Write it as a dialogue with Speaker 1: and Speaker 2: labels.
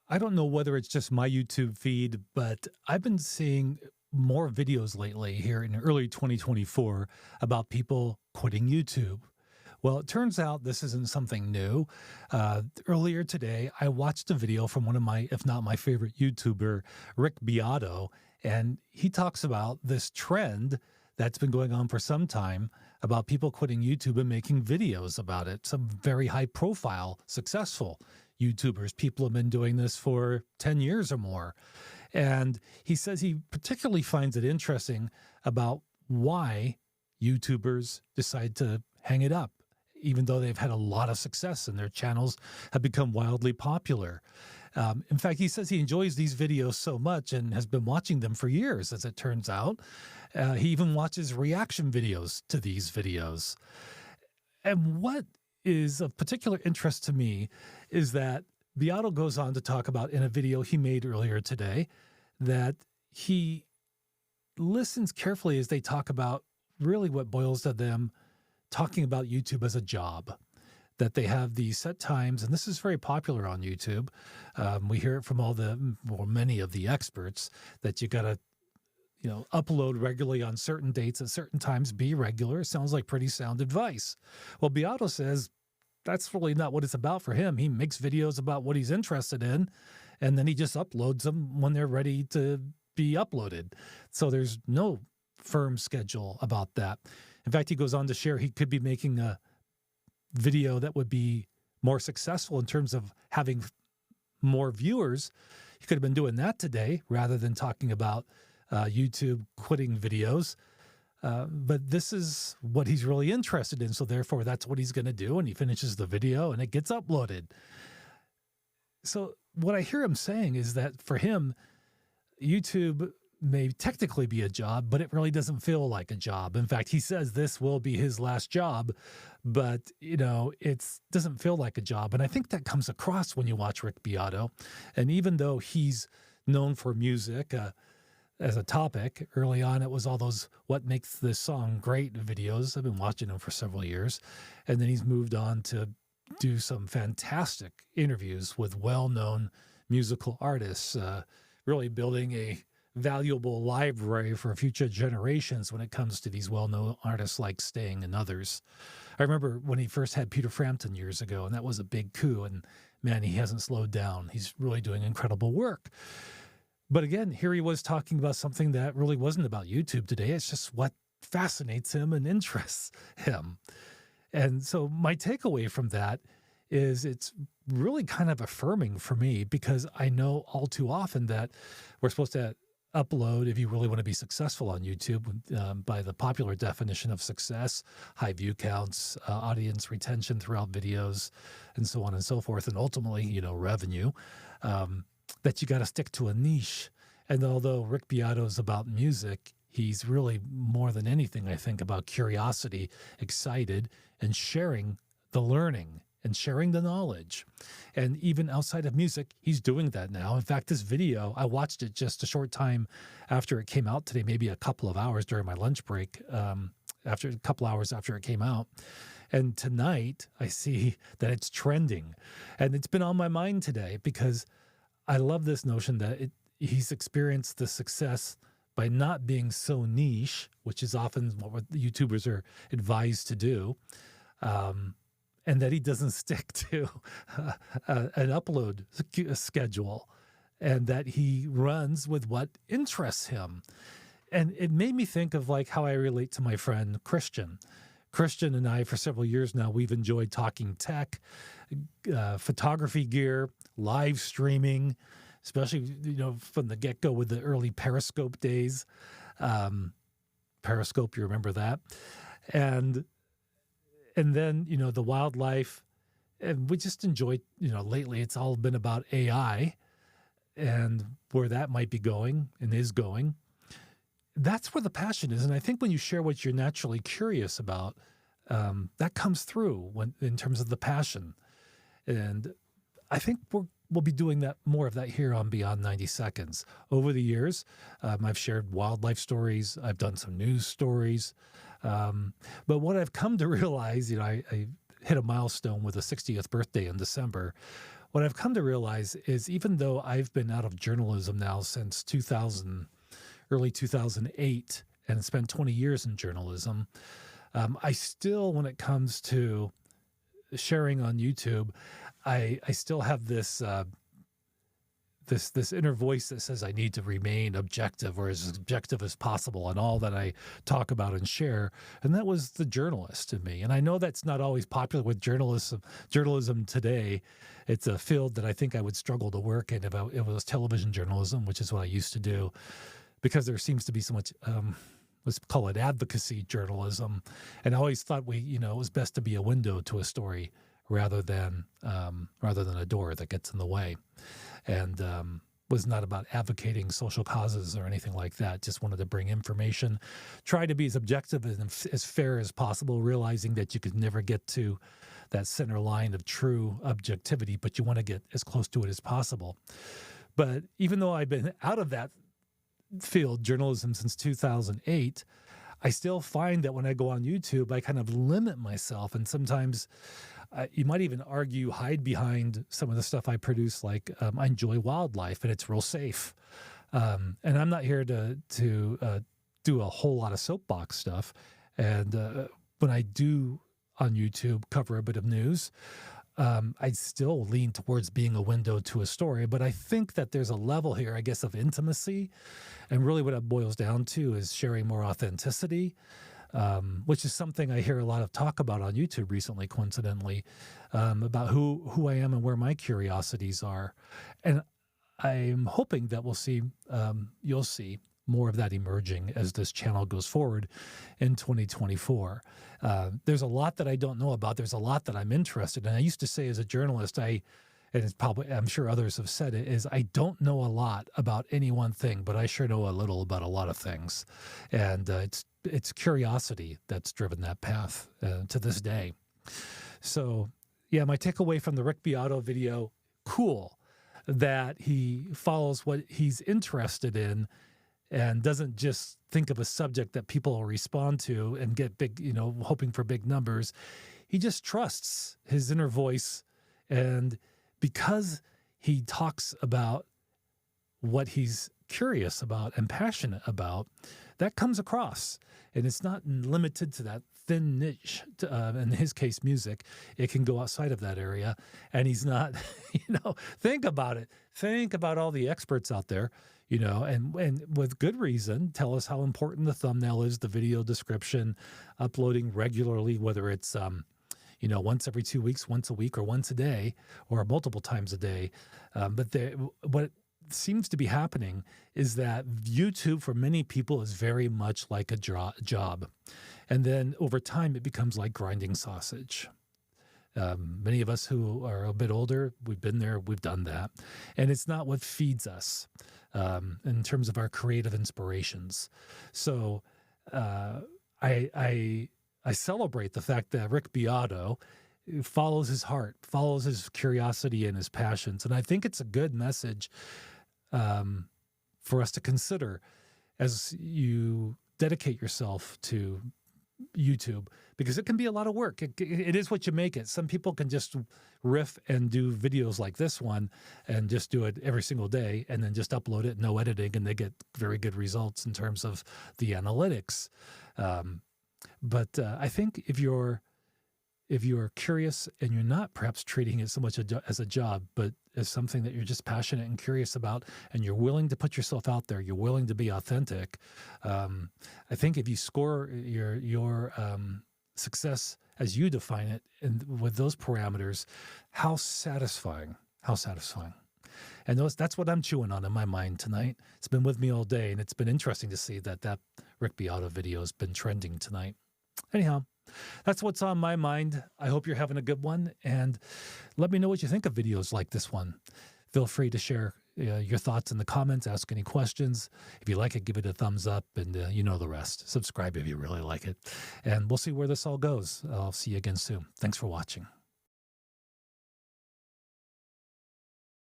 Speaker 1: I don't know whether it's just my YouTube feed, but I've been seeing more videos lately here in early 2024 about people quitting YouTube. Well, it turns out this isn't something new. Earlier today, I watched a video from one of my, if not my favorite YouTuber, Rick Beato, and he talks about this trend that's been going on for some time about people quitting YouTube and making videos about it. Some very high profile, successful YouTubers. People have been doing this for 10 years or more. And he says he particularly finds it interesting about why YouTubers decide to hang it up, even though they've had a lot of success and their channels have become wildly popular. In fact, he says he enjoys these videos so much and has been watching them for years, as it turns out. He even watches reaction videos to these videos. And what is of particular interest to me is that Beato goes on to talk about in a video he made earlier today that he listens carefully as they talk about really what boils to them talking about YouTube as a job, that they have these set times, and this is very popular on YouTube. We hear it from many of the experts that you got to, upload regularly on certain dates at certain times, be regular. Sounds like pretty sound advice. Well, Beato says that's really not what it's about for him. He makes videos about what he's interested in, and then he just uploads them when they're ready to be uploaded. So there's no firm schedule about that. In fact, he goes on to share he could be making a video that would be more successful in terms of having more viewers. He could have been doing that today rather than talking about YouTube quitting videos. But this is what he's really interested in. So therefore, that's what he's going to do. And he finishes the video and it gets uploaded. So what I hear him saying is that for him, YouTube may technically be a job, but it really doesn't feel like a job. In fact, he says this will be his last job, but it doesn't feel like a job. And I think that comes across when you watch Rick Beato. And even though he's known for music as a topic, early on it was all those "What Makes This Song Great" videos. I've been watching him for several years. And then he's moved on to do some fantastic interviews with well-known musical artists, really building a valuable library for future generations when it comes to these well-known artists like Sting and others. I remember when he first had Peter Frampton years ago, and that was a big coup, and man, he hasn't slowed down. He's really doing incredible work. But again, here he was talking about something that really wasn't about YouTube today. It's just what fascinates him and interests him. And so my takeaway from that is it's really kind of affirming for me, because I know all too often that we're supposed to upload if you really want to be successful on YouTube, by the popular definition of success, high view counts, audience retention throughout videos, and so on and so forth, and ultimately, revenue, that you got to stick to a niche. And although Rick Beato is about music, he's really more than anything, I think, about curiosity, excited, and sharing the learning and sharing the knowledge. And even outside of music, he's doing that now. In fact, this video, I watched it just a short time after it came out today, maybe a couple of hours during my lunch break, after a couple hours after it came out. And tonight, I see that it's trending. And it's been on my mind today because I love this notion that he's experienced the success by not being so niche, which is often what YouTubers are advised to do, and that he doesn't stick to an upload schedule, and that he runs with what interests him. And it made me think of like how I relate to my friend Christian. Christian and I, for several years now, we've enjoyed talking tech, photography gear, live streaming, especially, from the get-go with the early Periscope days. Periscope, you remember that? And then, the wildlife. And we just enjoyed, lately it's all been about AI and where that might be going and is going. That's where the passion is. And I think when you share what you're naturally curious about, that comes through in terms of the passion. And I think we'll be doing that more of that here on Beyond 90 Seconds. Over the years, I've shared wildlife stories. I've done some news stories. But what I've come to realize, I hit a milestone with a 60th birthday in December, what I've come to realize is even though I've been out of journalism now since 2000, early 2008, and spent 20 years in journalism, I still, when it comes to sharing on YouTube, I still have this inner voice that says I need to remain objective, or as objective as possible on all that I talk about and share. And that was the journalist in me. And I know that's not always popular with journalism today. It's a field that I think I would struggle to work in if it was television journalism, which is what I used to do, because there seems to be so much, let's call it advocacy journalism. And I always thought it was best to be a window to a story rather than a door that gets in the way. And was not about advocating social causes or anything like that. Just wanted to bring information, try to be as objective and as fair as possible, realizing that you could never get to that center line of true objectivity, but you want to get as close to it as possible. But even though I've been out of that field, journalism, since 2008, I still find that when I go on YouTube, I kind of limit myself. And sometimes you might even argue, hide behind some of the stuff I produce, like I enjoy wildlife and it's real safe. And I'm not here to do a whole lot of soapbox stuff. And when I do on YouTube cover a bit of news, I still lean towards being a window to a story. But I think that there's a level here, I guess, of intimacy. And really what it boils down to is sharing more authenticity, which is something I hear a lot of talk about on YouTube recently, coincidentally, about who I am and where my curiosities are. And I'm hoping that you'll see more of that emerging as this channel goes forward in 2024. There's a lot that I don't know about. There's a lot that I'm interested in. I used to say as a journalist, I'm sure others have said it, is I don't know a lot about any one thing, but I sure know a little about a lot of things. And it's curiosity that's driven that path to this day. So yeah, my takeaway from the Rick Beato video, cool that he follows what he's interested in and doesn't just think of a subject that people will respond to and get big, hoping for big numbers. He just trusts his inner voice. And because he talks about what he's curious about and passionate about, that comes across. And it's not limited to that thin niche, in his case, music. It can go outside of that area. And he's not, think about it. Think about all the experts out there, and with good reason, tell us how important the thumbnail is, the video description, uploading regularly, whether it's, once every 2 weeks, once a week, or once a day, or multiple times a day. But what seems to be happening is that YouTube for many people is very much like a job. And then over time, it becomes like grinding sausage. Many of us who are a bit older, we've been there, we've done that. And it's not what feeds us in terms of our creative inspirations. So I celebrate the fact that Rick Beato follows his heart, follows his curiosity and his passions. And I think it's a good message for us to consider as you dedicate yourself to YouTube, because it can be a lot of work. It is what you make it. Some people can just riff and do videos like this one and just do it every single day and then just upload it, no editing, and they get very good results in terms of the analytics. But I think if you're curious and you're not perhaps treating it so much as a job, but as something that you're just passionate and curious about, and you're willing to put yourself out there, you're willing to be authentic. I think if you score your success as you define it, and with those parameters, how satisfying. And that's what I'm chewing on in my mind tonight. It's been with me all day, and it's been interesting to see that Rick Beato video has been trending tonight. Anyhow, that's what's on my mind. I hope you're having a good one, and let me know what you think of videos like this one. Feel free to share your thoughts in the comments, ask any questions. If you like it, give it a thumbs up, and you know the rest. Subscribe if you really like it, and we'll see where this all goes. I'll see you again soon. Thanks for watching.